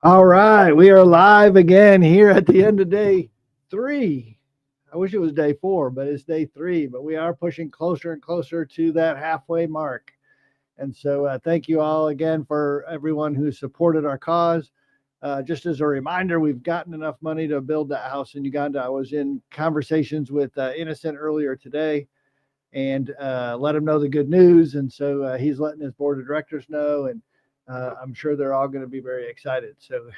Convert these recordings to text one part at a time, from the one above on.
All right, we are live again here at the end of day 3. I wish it was day 4, but it's day 3. But we are pushing closer and closer to that halfway mark. And so, thank you all again for everyone who supported our cause. Just as a reminder, we've gotten enough money to build that house in Uganda. I was in conversations with Innocent earlier today and let him know the good news. And so he's letting his board of directors know, and I'm sure they're all going to be very excited. So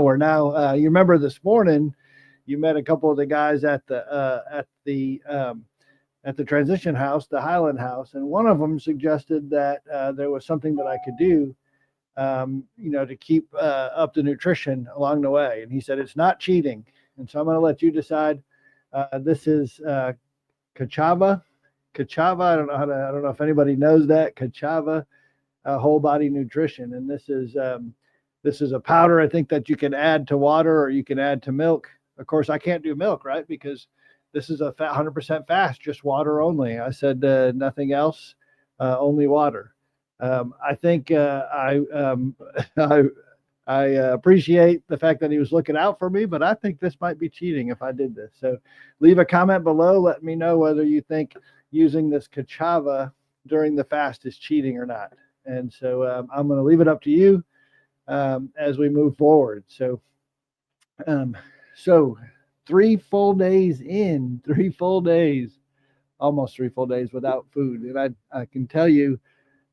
we're now. You remember this morning, you met a couple of the guys at the transition house, the Highland House, and one of them suggested that there was something that I could do. To keep up the nutrition along the way. And he said it's not cheating. And so I'm going to let you decide. This is Kachava. Kachava. I don't know if anybody knows that Kachava whole body nutrition. And this is a powder I think that you can add to water or you can add to milk. Of course, I can't do milk, right? Because this is a 100% fast, just water only. I said nothing else, only water. I think I appreciate the fact that he was looking out for me, but I think this might be cheating if I did this. So leave a comment below. Let me know whether you think using this kachava during the fast is cheating or not. And so I'm going to leave it up to you as we move forward. Um, so 3 full days in, 3 full days, almost 3 full days without food. And I can tell you,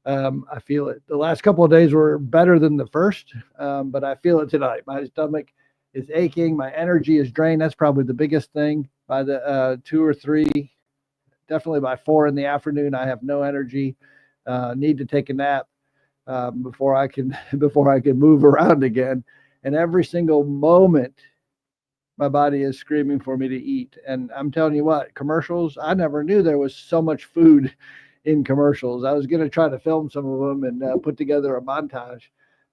I feel it. The last couple of days were better than the first, but I feel it tonight. My stomach is aching. My energy is drained. That's probably the biggest thing. By the 2 or 3, definitely by 4 in the afternoon, I have no energy. Need to take a nap before I can move around again. And every single moment, my body is screaming for me to eat. And I'm telling you what, commercials. I never knew there was so much food in commercials. I was going to try to film some of them and put together a montage.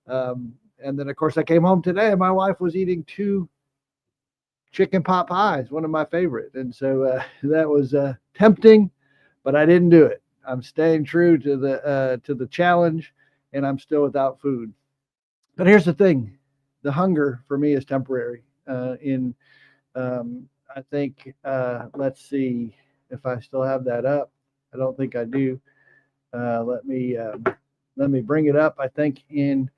And then, of course, I came home today and my wife was eating 2 chicken pot pies, one of my favorite. And so that was tempting, but I didn't do it. I'm staying true to the challenge, and I'm still without food. But here's the thing: the hunger for me is temporary. I think, let's see if I still have that up. I don't think I do. Let me bring it up. I think in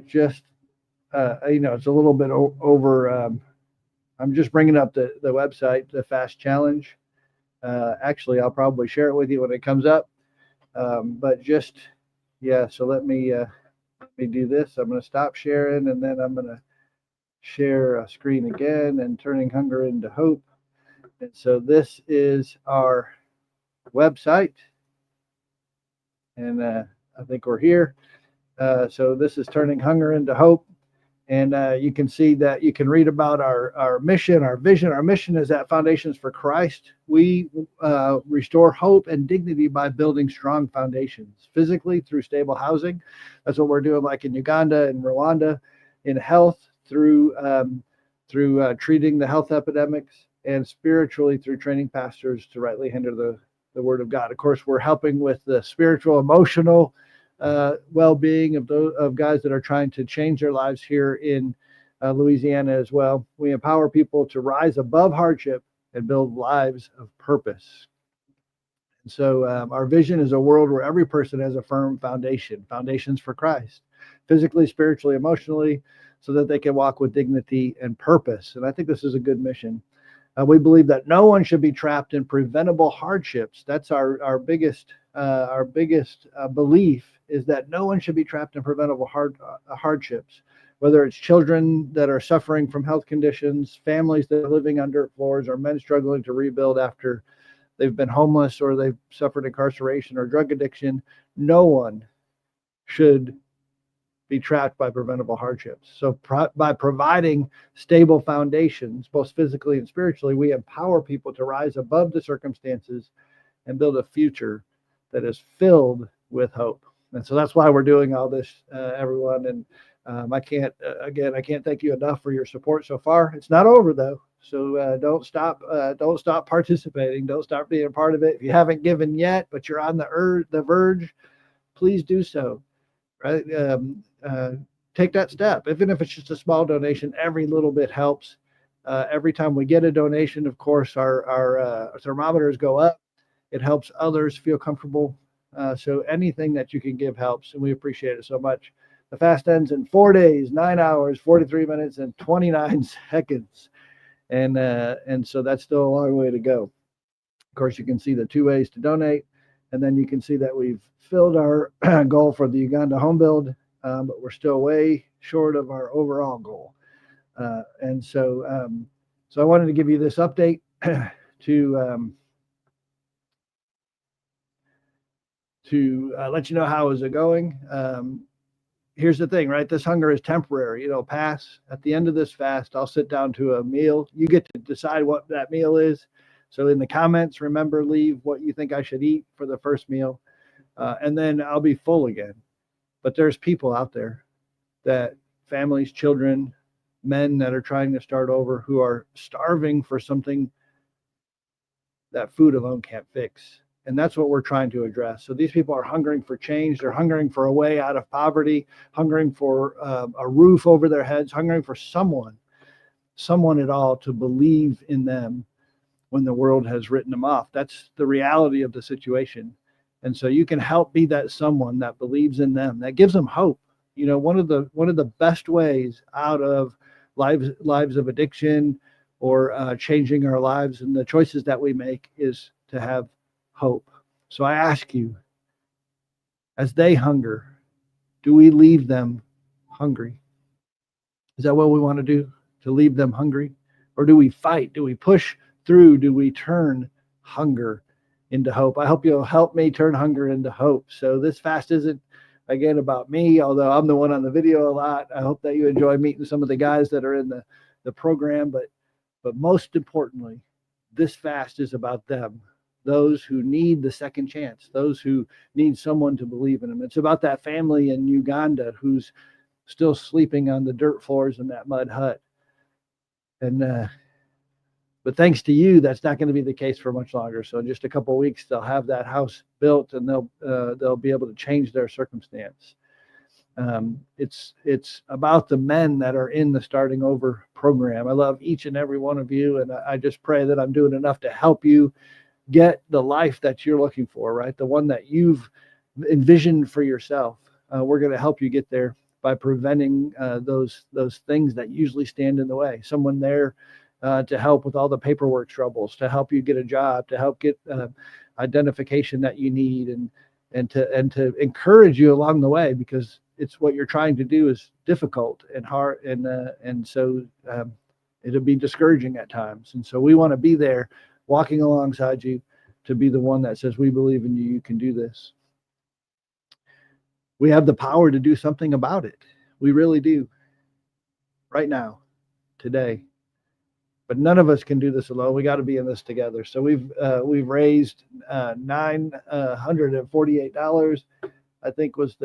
just it's a little bit over. I'm just bringing up the website, the Fast Challenge. Actually, I'll probably share it with you when it comes up. But just yeah. So let me do this. I'm going to stop sharing, and then I'm going to share a screen again and turning hunger into hope. And so this is our website, and I think we're here. So this is turning hunger into hope, and you can see that you can read about our mission, our vision. Our mission is at Foundations for Christ. We restore hope and dignity by building strong foundations, physically through stable housing. That's what we're doing, like in Uganda and Rwanda, in health through treating the health epidemics, and spiritually through training pastors to rightly handle the word of God. Of course, we're helping with the spiritual, emotional well-being of guys that are trying to change their lives here in Louisiana as well. We empower people to rise above hardship and build lives of purpose. And so our vision is a world where every person has a firm foundation, foundations for Christ, physically, spiritually, emotionally, so that they can walk with dignity and purpose. And I think this is a good mission. We believe that no one should be trapped in preventable hardships. That's our biggest belief, is that no one should be trapped in preventable hardships, whether it's children that are suffering from health conditions, families that are living on dirt floors, or men struggling to rebuild after they've been homeless or they've suffered incarceration or drug addiction. No one should be trapped by preventable hardships. So by providing stable foundations, both physically and spiritually, we empower people to rise above the circumstances and build a future that is filled with hope. And so that's why we're doing all this, everyone. And I can't thank you enough for your support so far. It's not over though. So don't stop participating. Don't stop being a part of it. If you haven't given yet, but you're on the verge, please do so. Right? Take that step, even if it's just a small donation. Every little bit helps. Every time we get a donation, of course, our thermometers go up. It helps others feel comfortable. So anything that you can give helps, and we appreciate it so much. The fast ends in 4 days, 9 hours, 43 minutes, and 29 seconds. And so that's still a long way to go. Of course, you can see the 2 ways to donate, and then you can see that we've filled our goal for the Uganda home build, but we're still way short of our overall goal. And so I wanted to give you this update to let you know how is it going. Here's the thing, right? This hunger is temporary. It'll pass. At the end of this fast, I'll sit down to a meal. You get to decide what that meal is. So in the comments, remember, leave what you think I should eat for the first meal. And then I'll be full again. But there's people out there, that families, children, men that are trying to start over, who are starving for something that food alone can't fix. And that's what we're trying to address. So these people are hungering for change. They're hungering for a way out of poverty, hungering for a roof over their heads, hungering for someone at all to believe in them when the world has written them off. That's the reality of the situation. And so you can help be that someone that believes in them, that gives them hope. You know, one of the best ways out of lives of addiction or changing our lives and the choices that we make is to have hope. So I ask you, as they hunger, do we leave them hungry? Is that what we want to do? To leave them hungry? Or do we fight? Do we push through? Do we turn hunger into hope? I hope you'll help me turn hunger into hope. So this fast isn't, again, about me, although I'm the one on the video a lot. I hope that you enjoy meeting some of the guys that are in the program. But most importantly, this fast is about them. Those who need the second chance, those who need someone to believe in them. It's about that family in Uganda who's still sleeping on the dirt floors in that mud hut. And but thanks to you, that's not going to be the case for much longer. So in just a couple of weeks, they'll have that house built, and they'll be able to change their circumstance. It's about the men that are in the Starting Over program. I love each and every one of you, and I just pray that I'm doing enough to help you get the life that you're looking for, right? The one that you've envisioned for yourself. We're going to help you get there by preventing those things that usually stand in the way. Someone there to help with all the paperwork troubles, to help you get a job, to help get identification that you need, and to encourage you along the way, because it's what you're trying to do is difficult and hard, and so it'll be discouraging at times. And so we want to be there, walking alongside you, to be the one that says, we believe in you, you can do this. We have the power to do something about it. We really do. Right now, today. But none of us can do this alone. We got to be in this together. So we've raised $948. I think was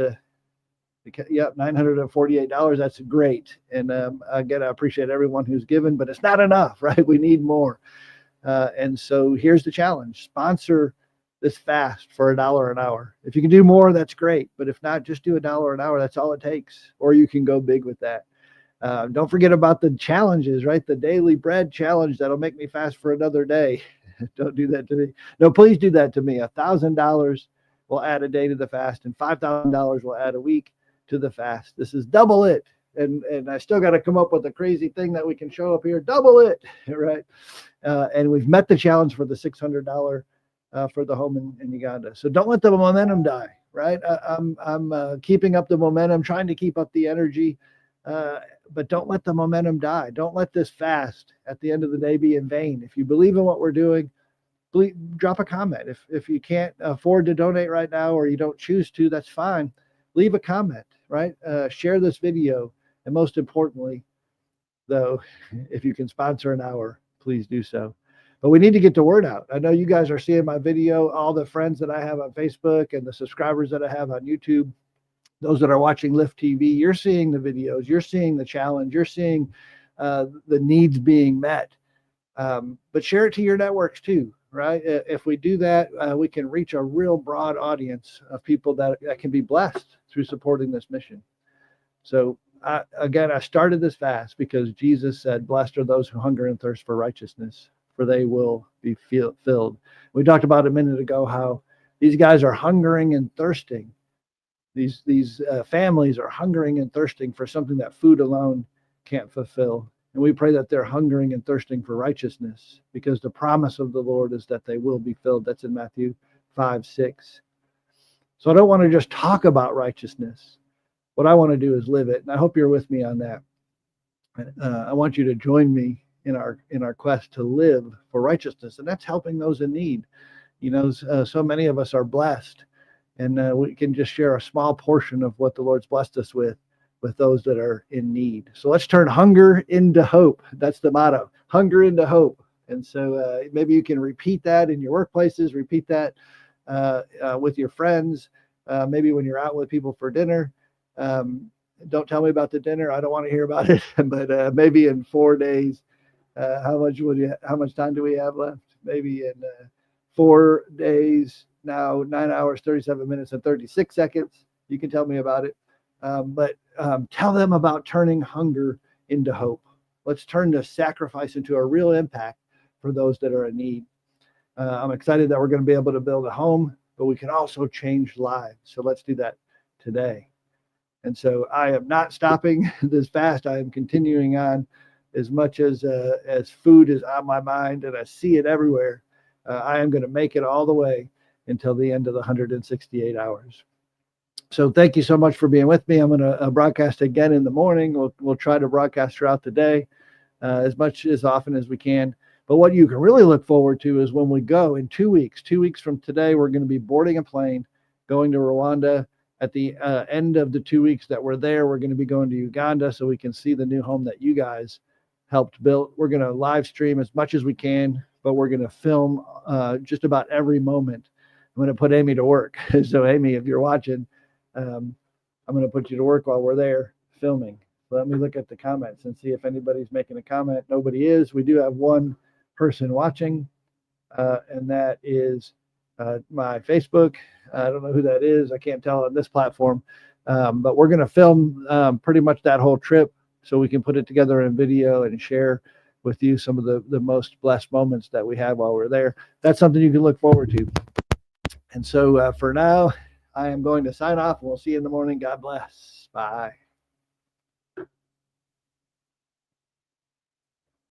$948. That's great. And again, I appreciate everyone who's given, but it's not enough, right? We need more. And so here's the challenge: sponsor this fast for $1 an hour. If you can do more, that's great. But if not, just do $1 an hour. That's all it takes. Or you can go big with that. Don't forget about the challenges, right? The daily bread challenge that'll make me fast for another day. Don't do that to me. No, please do that to me. $1,000 will add a day to the fast, and $5,000 will add a week to the fast. This is double it. And I still got to come up with a crazy thing that we can show up here. Double it, right? And we've met the challenge for the $600 for the home in Uganda. So don't let the momentum die, right? I'm keeping up the momentum, trying to keep up the energy. But don't let the momentum die. Don't let this fast at the end of the day be in vain. If you believe in what we're doing, please drop a comment. If you can't afford to donate right now, or you don't choose to, that's fine. Leave a comment, right? Share this video. And most importantly, though, if you can sponsor an hour, please do so. But we need to get the word out. I know you guys are seeing my video, all the friends that I have on Facebook and the subscribers that I have on YouTube. Those that are watching Lift TV, you're seeing the videos, you're seeing the challenge, you're seeing the needs being met. But share it to your networks too, right? If we do that, we can reach a real broad audience of people that can be blessed through supporting this mission. So I started this fast because Jesus said, blessed are those who hunger and thirst for righteousness, for they will be filled. We talked about a minute ago how these guys are hungering and thirsting. These families are hungering and thirsting for something that food alone can't fulfill. And we pray that they're hungering and thirsting for righteousness, because the promise of the Lord is that they will be filled. That's in Matthew 5:6. So I don't want to just talk about righteousness. What I want to do is live it. And I hope you're with me on that. I want you to join me in our quest to live for righteousness. And that's helping those in need. So many of us are blessed, and we can just share a small portion of what the Lord's blessed us with those that are in need. So let's turn hunger into hope. That's the motto, hunger into hope. And so maybe you can repeat that in your workplaces, repeat that with your friends, maybe when you're out with people for dinner. Don't tell me about the dinner. I don't want to hear about it. But maybe in 4 days, how much time do we have left? Maybe in 4 days, now 9 hours, 37 minutes, and 36 seconds. You can tell me about it. But tell them about turning hunger into hope. Let's turn the sacrifice into a real impact for those that are in need. I'm excited that we're going to be able to build a home, but we can also change lives. So let's do that today. And so I am not stopping this fast. I am continuing on as much as food is on my mind, and I see it everywhere. I am going to make it all the way until the end of the 168 hours. So thank you so much for being with me. I'm going to broadcast again in the morning. We'll try to broadcast throughout the day as often as we can. But what you can really look forward to is when we go in 2 weeks. 2 weeks from today, we're going to be boarding a plane, going to Rwanda. At the end of the 2 weeks that we're there, we're going to be going to Uganda so we can see the new home that you guys helped build. We're going to live stream as much as we can, but we're going to film just about every moment. I'm going to put Amy to work. So Amy, if you're watching, I'm going to put you to work while we're there filming. Let me look at the comments and see if anybody's making a comment. Nobody is. We do have one person watching, and that is my Facebook. I don't know who that is. I can't tell on this platform, but we're going to film pretty much that whole trip so we can put it together in video and share with you some of the most blessed moments that we had while we're there. That's something you can look forward to. And so for now, I am going to sign off, and we'll see you in the morning. God bless. Bye.